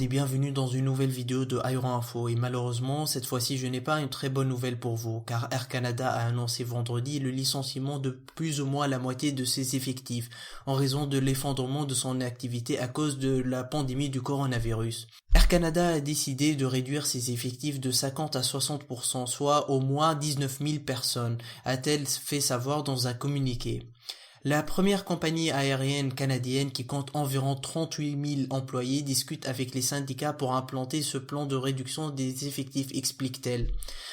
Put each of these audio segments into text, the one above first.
monde et bienvenue dans une nouvelle vidéo de Iran Info. Et malheureusement, cette fois-ci, je n'ai pas une très bonne nouvelle pour vous, car Air Canada a annoncé vendredi le licenciement de plus ou moins la moitié de ses effectifs, en raison de l'effondrement de son activité à cause de la pandémie du coronavirus. Air Canada a décidé de réduire ses effectifs de 50 à 60%, soit au moins 19 000 personnes, a-t-elle fait savoir dans un communiqué. La première compagnie aérienne canadienne qui compte environ 38 000 employés discute avec les syndicats pour implanter ce plan de réduction des effectifs, explique-t-elle.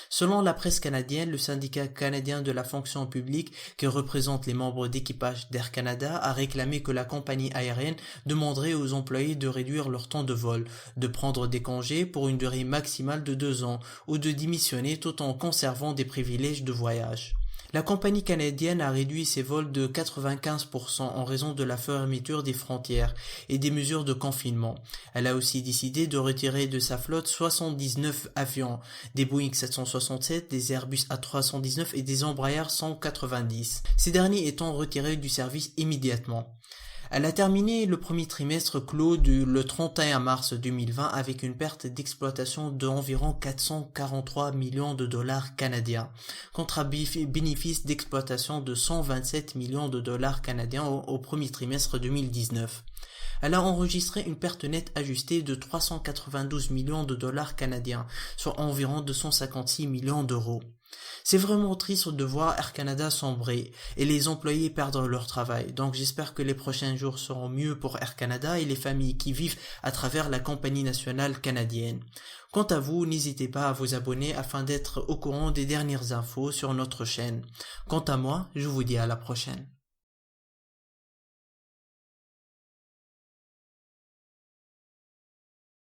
Selon la presse canadienne, le syndicat canadien de la fonction publique, qui représente les membres d'équipage d'Air Canada, a réclamé que la compagnie aérienne demanderait aux employés de réduire leur temps de vol, de prendre des congés pour une durée maximale de 2 ans ou de démissionner tout en conservant des privilèges de voyage. La compagnie canadienne a réduit ses vols de 95% en raison de la fermeture des frontières et des mesures de confinement. Elle a aussi décidé de retirer de sa flotte 79 avions, des Boeing 767, des Airbus A319 et des Embraer 190, ces derniers étant retirés du service immédiatement. Elle a terminé le premier trimestre clos le 31 mars 2020 avec une perte d'exploitation d'environ 443 millions de dollars canadiens, contre un bénéfice d'exploitation de 127 millions de dollars canadiens au premier trimestre 2019. Elle a enregistré une perte nette ajustée de 392 millions de dollars canadiens, soit environ 256 millions d'euros. C'est vraiment triste de voir Air Canada sombrer et les employés perdre leur travail. Donc j'espère que les prochains jours seront mieux pour Air Canada et les familles qui vivent à travers la compagnie nationale canadienne. Quant à vous, n'hésitez pas à vous abonner afin d'être au courant des dernières infos sur notre chaîne. Quant à moi, je vous dis à la prochaine.